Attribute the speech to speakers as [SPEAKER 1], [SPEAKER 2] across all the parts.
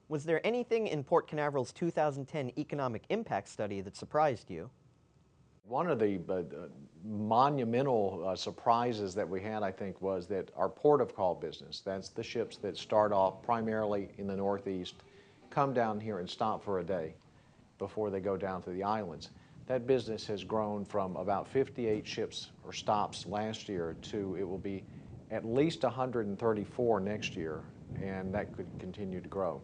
[SPEAKER 1] Was there anything in Port Canaveral's 2010 economic impact study that surprised you?
[SPEAKER 2] One of the monumental surprises that we had, I think, was that our port of call business, that's the ships that start off primarily in the Northeast, come down here and stop for a day before they go down to the islands. That business has grown from about 58 ships or stops last year to it will be at least 134 next year, and that could continue to grow.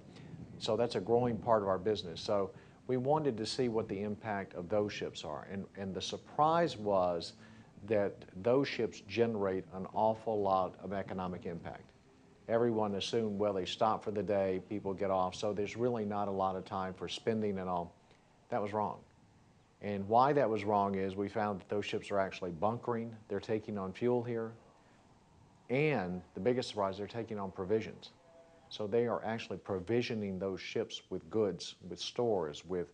[SPEAKER 2] So that's a growing part of our business. So we wanted to see what the impact of those ships are. And the surprise was that those ships generate an awful lot of economic impact. Everyone assumed, well, they stop for the day, people get off, so there's really not a lot of time for spending and all. That was wrong. And why that was wrong is we found that those ships are actually bunkering, they're taking on fuel here, and the biggest surprise, they're taking on provisions. So they are actually provisioning those ships with goods, with stores, with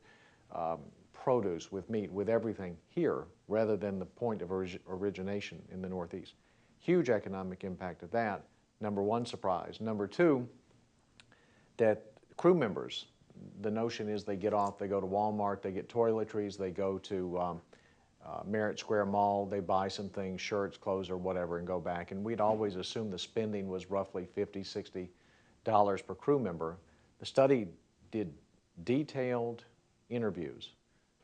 [SPEAKER 2] produce, with meat, with everything here, rather than the point of origination in the Northeast. Huge economic impact of that. Number one, surprise. Number two, that crew members, the notion is they get off, they go to Walmart, they get toiletries, they go to Merritt Square Mall, they buy some things, shirts, clothes, or whatever, and go back. And we'd always assumed the spending was roughly $50, $60 per crew member. The study did detailed interviews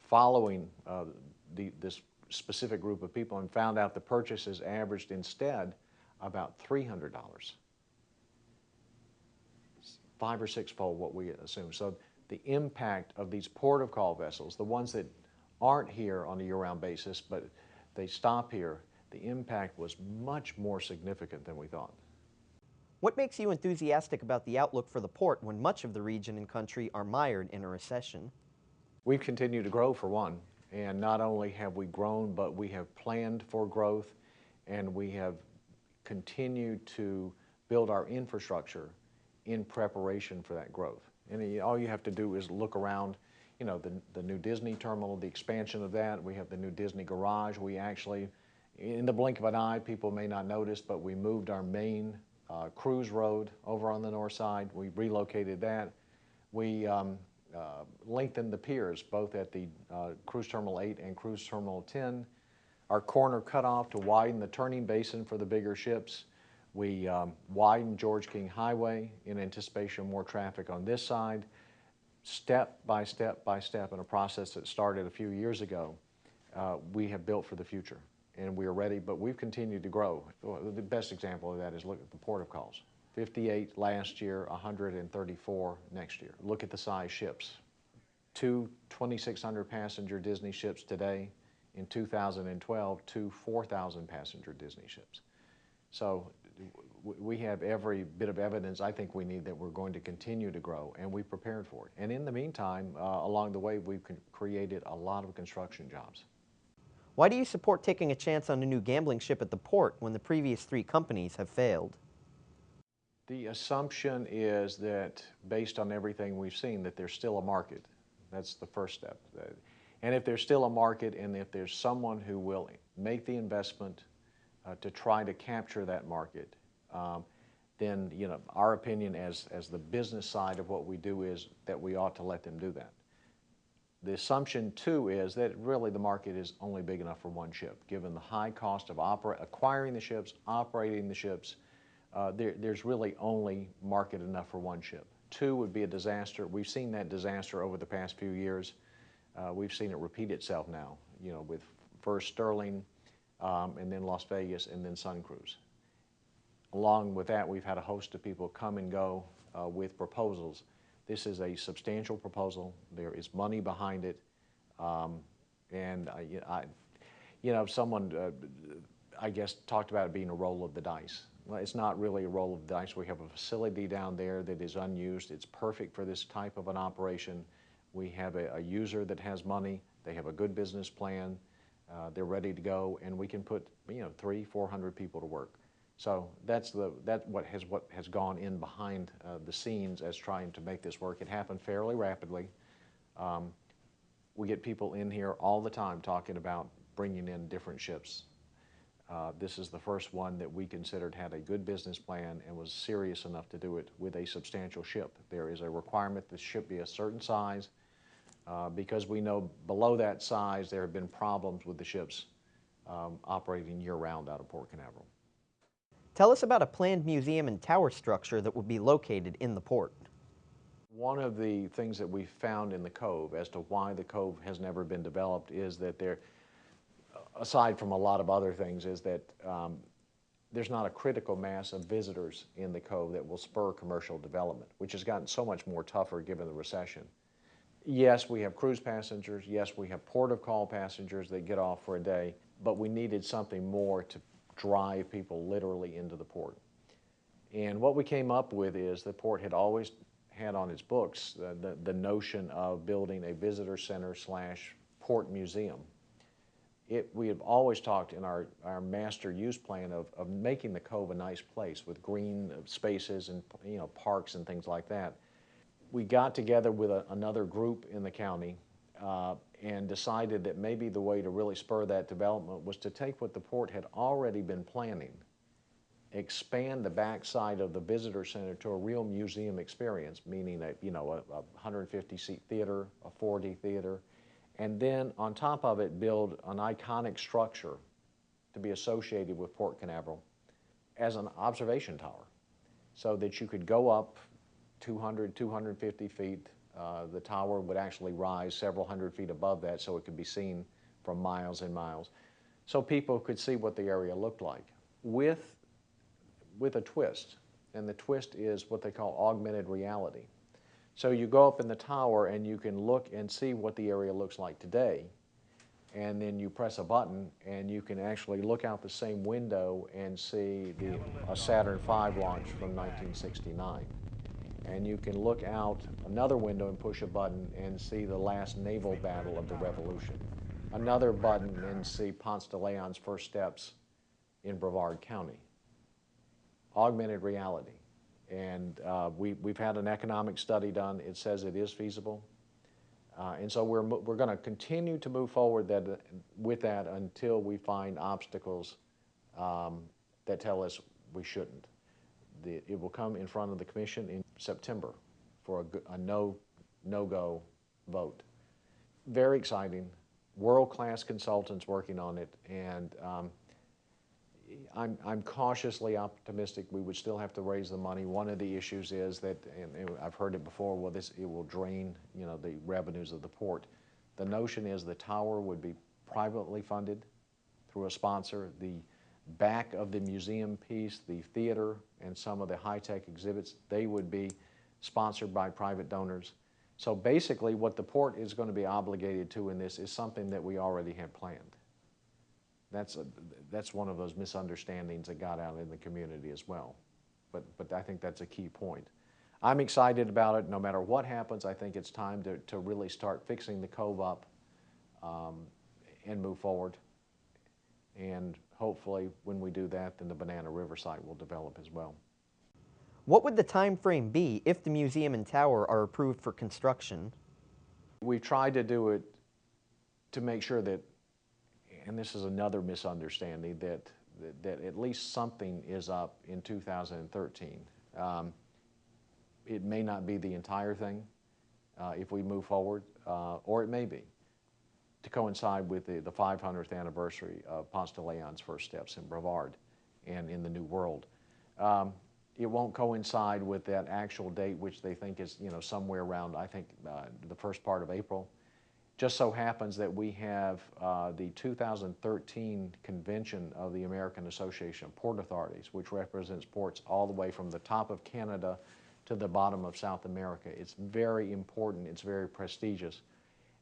[SPEAKER 2] following this specific group of people and found out the purchases averaged instead about $300. 5 or 6-fold what we assumed. So the impact of these port of call vessels, the ones that aren't here on a year-round basis, but they stop here, the impact was much more significant than we thought.
[SPEAKER 1] What makes you enthusiastic about the outlook for the port when much of the region and country are mired in a recession?
[SPEAKER 2] We've continued to grow, for one, and not only have we grown, but we have planned for growth, and we have continued to build our infrastructure in preparation for that growth. And all you have to do is look around, you know, the new Disney terminal, the expansion of that. We have the new Disney garage. We actually, in the blink of an eye, people may not notice, but we moved our main cruise road over on the north side. We relocated that. We lengthened the piers, both at the Cruise Terminal 8 and Cruise Terminal 10. Our corner cut off to widen the turning basin for the bigger ships. We widened George King Highway in anticipation of more traffic on this side. Step by step by step, in a process that started a few years ago, we have built for the future, and we are ready, but we've continued to grow. The best example of that is look at the port of calls. 58 last year, 134 next year. Look at the size ships. 2 2,600 passenger Disney ships today. In 2012, 2 4,000 passenger Disney ships. So we have every bit of evidence I think we need that we're going to continue to grow, and we prepared for it. And in the meantime, along the way, we've created a lot of construction jobs.
[SPEAKER 1] Why do you support taking a chance on a new gambling ship at the port when the previous 3 companies have failed?
[SPEAKER 2] The assumption is that, based on everything we've seen, that there's still a market. That's the first step. And if there's still a market, and if there's someone who will make the investment to try to capture that market, then, you know, our opinion as the business side of what we do is that we ought to let them do that. The assumption, too, is that really the market is only big enough for one ship. Given the high cost of acquiring the ships, operating the ships, there's really only market enough for one ship. 2 would be a disaster. We've seen that disaster over the past few years. We've seen it repeat itself now, you know, with first Sterling, and then Las Vegas, and then Sun Cruise. Along with that, we've had a host of people come and go with proposals. This is a substantial proposal. There is money behind it, and you know, someone, I guess, talked about it being a roll of the dice. Well, it's not really a roll of the dice. We have a facility down there that is unused. It's perfect for this type of an operation. We have a user that has money. They have a good business plan. They're ready to go, and we can put, you know, 300-400 people to work. So that's what has gone in behind the scenes as trying to make this work. It happened fairly rapidly. We get people in here all the time talking about bringing in different ships. This is the first one that we considered had a good business plan and was serious enough to do it with a substantial ship. There is a requirement that the ship be a certain size because we know below that size there have been problems with the ships operating year-round out of Port Canaveral.
[SPEAKER 1] Tell us about a planned museum and tower structure that will be located in the port.
[SPEAKER 2] One of the things that we found in the Cove as to why the Cove has never been developed is that there, aside from a lot of other things, is that there's not a critical mass of visitors in the Cove that will spur commercial development, which has gotten so much more tougher given the recession. Yes, we have cruise passengers. Yes, we have port of call passengers that get off for a day, but we needed something more to drive people literally into the port. And what we came up with is the port had always had on its books the notion of building a visitor center / port museum. We have always talked in our master use plan of making the Cove a nice place with green spaces and parks and things like that. We got together with another group in the county and decided that maybe the way to really spur that development was to take what the port had already been planning, expand the backside of the visitor center to a real museum experience, meaning a 150-seat theater, a 4D theater, and then on top of it build an iconic structure to be associated with Port Canaveral as an observation tower so that you could go up 200, 250 feet. The tower would actually rise several hundred feet above that so it could be seen from miles and miles. So people could see what the area looked like with a twist. And the twist is what they call augmented reality. So you go up in the tower and you can look and see what the area looks like today. And then you press a button and you can actually look out the same window and see a Saturn V launch from 1969. And you can look out another window and push a button and see the last naval battle of the Revolution. Another button and see Ponce de Leon's first steps in Brevard County. Augmented reality. And we've had an economic study done. It says it is feasible. And so we're going to continue to move forward with that until we find obstacles that tell us we shouldn't. It will come in front of the commission in September for a no-go vote. Very exciting. World-class consultants working on it, and I'm cautiously optimistic we would still have to raise the money. One of the issues is that, and I've heard it before, well, it will drain, the revenues of the port. The notion is the tower would be privately funded through a sponsor. The back of the museum piece, the theater, and some of the high-tech exhibits, they would be sponsored by private donors. So basically what the port is going to be obligated to in this is something that we already had planned. That's one of those misunderstandings that got out in the community as well. But I think that's a key point. I'm excited about it. No matter what happens, I think it's time to really start fixing the Cove up and move forward. And hopefully when we do that, then the Banana River site will develop as well.
[SPEAKER 1] What would the time frame be if the museum and tower are approved for construction?
[SPEAKER 2] We've tried to do it to make sure that, and this is another misunderstanding, that at least something is up in 2013. It may not be the entire thing if we move forward, or it may be to coincide with the 500th anniversary of Ponce de Leon's first steps in Brevard and in the New World. It won't coincide with that actual date, which they think is somewhere around, I think, the first part of April. Just so happens that we have the 2013 convention of the American Association of Port Authorities, which represents ports all the way from the top of Canada to the bottom of South America. It's very important, it's very prestigious,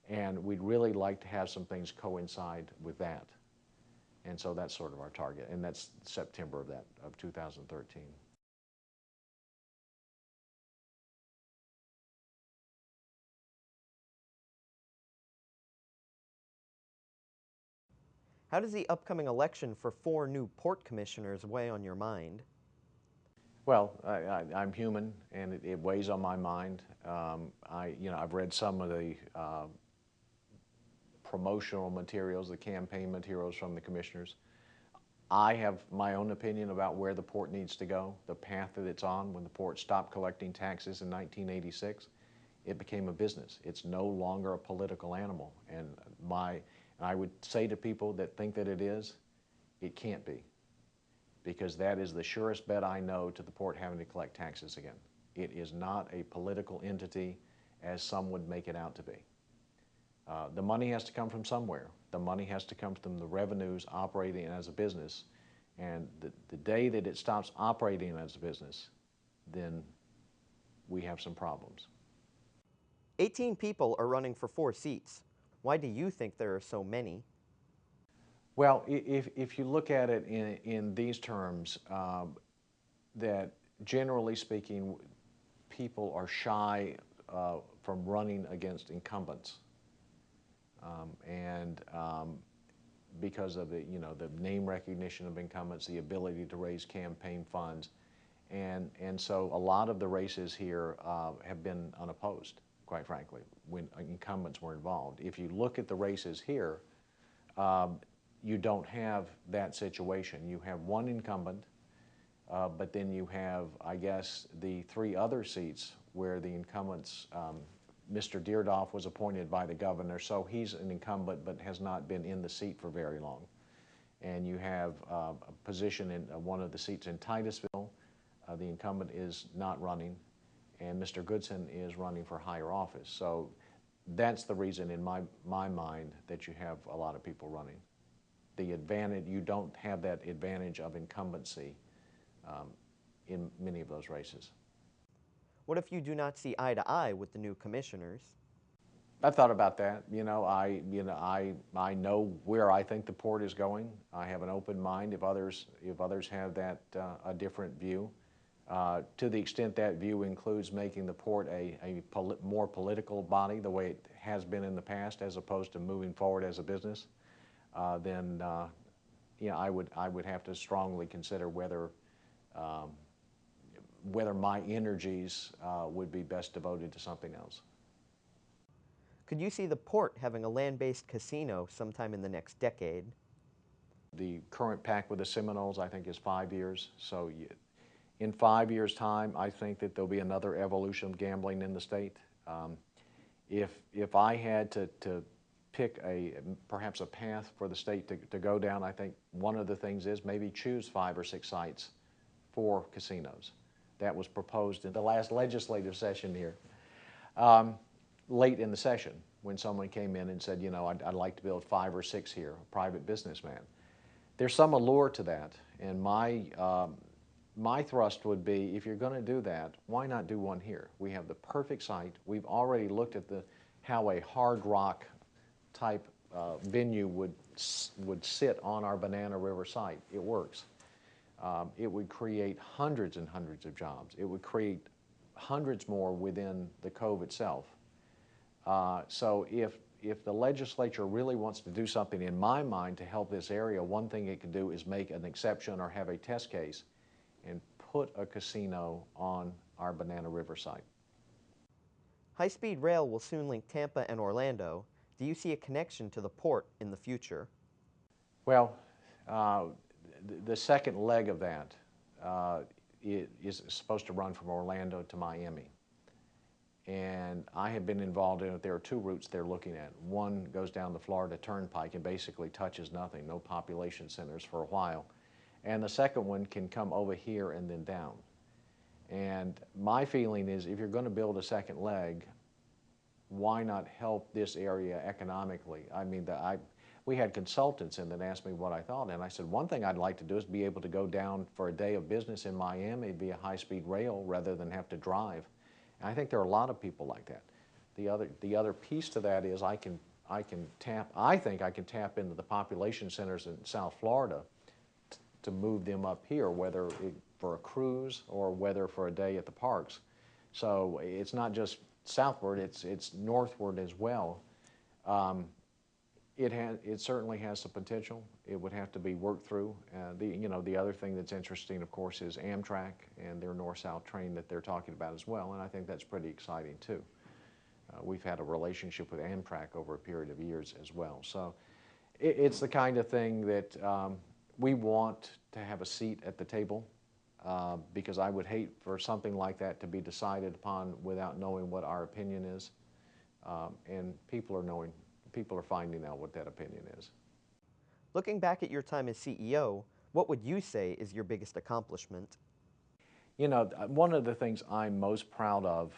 [SPEAKER 2] and we'd really like to have some things coincide with that. And so that's sort of our target, and that's September of 2013.
[SPEAKER 1] How does the upcoming election for 4 new port commissioners weigh on your mind?
[SPEAKER 2] Well, I'm human, and it weighs on my mind. I've read some of the promotional materials, the campaign materials from the commissioners. I have my own opinion about where the port needs to go, the path that it's on. When the port stopped collecting taxes in 1986, it became a business. It's no longer a political animal. And I would say to people that think that it can't be, because that is the surest bet I know to the port having to collect taxes again. It is not a political entity as some would make it out to be. The money has to come from somewhere. The money has to come from the revenues operating as a business. And the day that it stops operating as a business, then we have some problems.
[SPEAKER 1] 18 people are running for 4 seats. Why do you think there are so many?
[SPEAKER 2] Well, if you look at it in these terms, that generally speaking, people are shy from running against incumbents. Because of the name recognition of incumbents, the ability to raise campaign funds, and so a lot of the races here have been unopposed, quite frankly, when incumbents were involved. If you look at the races here, you don't have that situation. You have one incumbent, but then you have, I guess, the 3 other seats where the incumbents, Mr. Deardoff was appointed by the governor, so he's an incumbent but has not been in the seat for very long. And you have a position in one of the seats in Titusville. The incumbent is not running, and Mr. Goodson is running for higher office. So that's the reason in my mind that you have a lot of people running. The advantage, you don't have that advantage of incumbency in many of those races.
[SPEAKER 1] What if you do not see eye to eye with the new commissioners?
[SPEAKER 2] I've thought about that. I know where I think the port is going. I have an open mind if others have that a different view. To the extent that view includes making the port a more political body, the way it has been in the past, as opposed to moving forward as a business, then I would have to strongly consider whether my energies would be best devoted to something else.
[SPEAKER 1] Could you see the port having a land-based casino sometime in the next decade?
[SPEAKER 2] The current pact with the Seminoles, I think, is 5 years. So in 5 years' time, I think that there'll be another evolution of gambling in the state. If I had to pick perhaps a path for the state to go down, I think one of the things is maybe choose 5 or 6 sites for casinos. That was proposed in the last legislative session here, late in the session, when someone came in and said, I'd like to build 5 or 6 here, a private businessman. There's some allure to that, and my thrust would be, if you're going to do that, why not do one here? We have the perfect site. We've already looked at how a Hard Rock type venue would sit on our Banana River site. It works. It would create hundreds and hundreds of jobs. It would create hundreds more within the cove itself. So if the legislature really wants to do something, in my mind, to help this area, one thing it could do is make an exception or have a test case and put a casino on our Banana River site.
[SPEAKER 1] High-speed rail will soon link Tampa and Orlando. Do you see a connection to the port in the future?
[SPEAKER 2] Well, the second leg of that is supposed to run from Orlando to Miami. And I have been involved in it. There are 2 routes they're looking at. One goes down the Florida Turnpike and basically touches nothing, no population centers for a while. And the second one can come over here and then down. And my feeling is, if you're going to build a second leg, why not help this area economically? I mean, we had consultants in that asked me what I thought, and I said, one thing I'd like to do is be able to go down for a day of business in Miami via high-speed rail rather than have to drive. And I think there are a lot of people like that. The other piece to that is I think I can tap into the population centers in South Florida to move them up here, whether for a cruise or whether for a day at the parks. So it's not just southward, it's northward as well. It certainly has the potential. It would have to be worked through. The other thing that's interesting, of course, is Amtrak and their north-south train that they're talking about as well, and I think that's pretty exciting too. We've had a relationship with Amtrak over a period of years as well. So it's the kind of thing that We want to have a seat at the table because I would hate for something like that to be decided upon without knowing what our opinion is. And people are finding out what that opinion is.
[SPEAKER 1] Looking back at your time as CEO, what would you say is your biggest accomplishment?
[SPEAKER 2] You know, one of the things I'm most proud of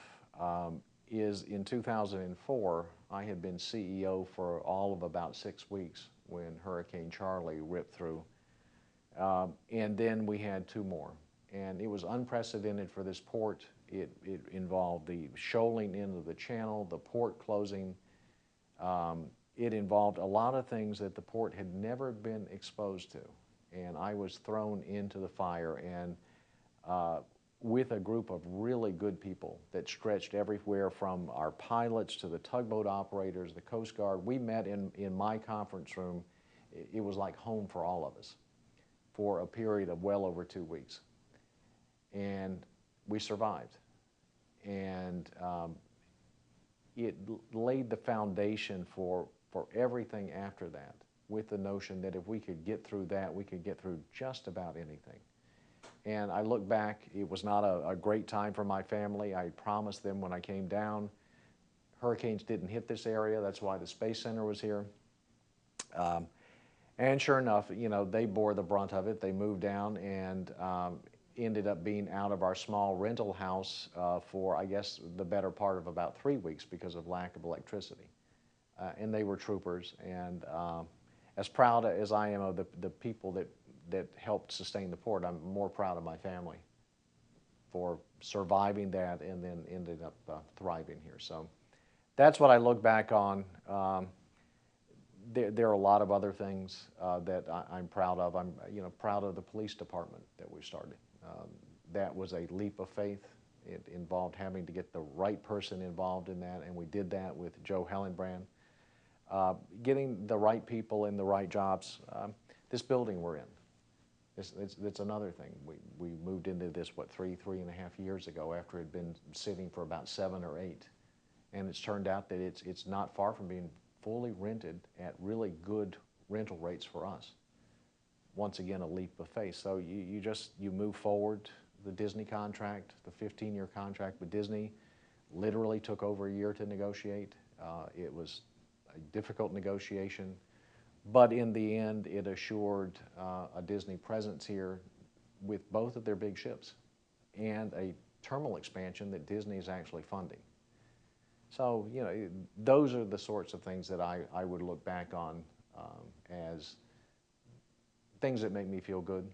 [SPEAKER 2] is in 2004, I had been CEO for all of about 6 weeks when Hurricane Charlie ripped through. And then we had 2 more. And it was unprecedented for this port. It involved the shoaling into the channel, the port closing. It involved a lot of things that the port had never been exposed to. And I was thrown into the fire, and with a group of really good people that stretched everywhere from our pilots to the tugboat operators, the Coast Guard. We met in my conference room. It was like home for all of us for a period of well over 2 weeks. And we survived. And it laid the foundation for everything after that, with the notion that if we could get through that, we could get through just about anything. And I look back, it was not a great time for my family. I promised them when I came down, hurricanes didn't hit this area. That's why the Space Center was here. And sure enough, you know, they bore the brunt of it. They moved down and ended up being out of our small rental house for, I guess, the better part of about 3 weeks because of lack of electricity. And they were troopers. And as proud as I am of the people that helped sustain the port, I'm more proud of my family for surviving that and then ended up thriving here. So that's what I look back on. There are a lot of other things that I'm proud of. I'm proud of the police department that we started. That was a leap of faith. It involved having to get the right person involved in that, and we did that with Joe Hellenbrand. Getting the right people in the right jobs. This building we're in, it's another thing. We moved into this, what, 3.5 years ago after it had been sitting for about 7 or 8. And it's turned out that it's not far from being fully rented at really good rental rates for us. Once again, a leap of faith. So you move forward. The Disney contract, the 15-year contract with Disney, literally took over a year to negotiate. It was a difficult negotiation. But in the end, it assured a Disney presence here with both of their big ships and a terminal expansion that Disney is actually funding. So, you know, those are the sorts of things that I would look back on as things that make me feel good.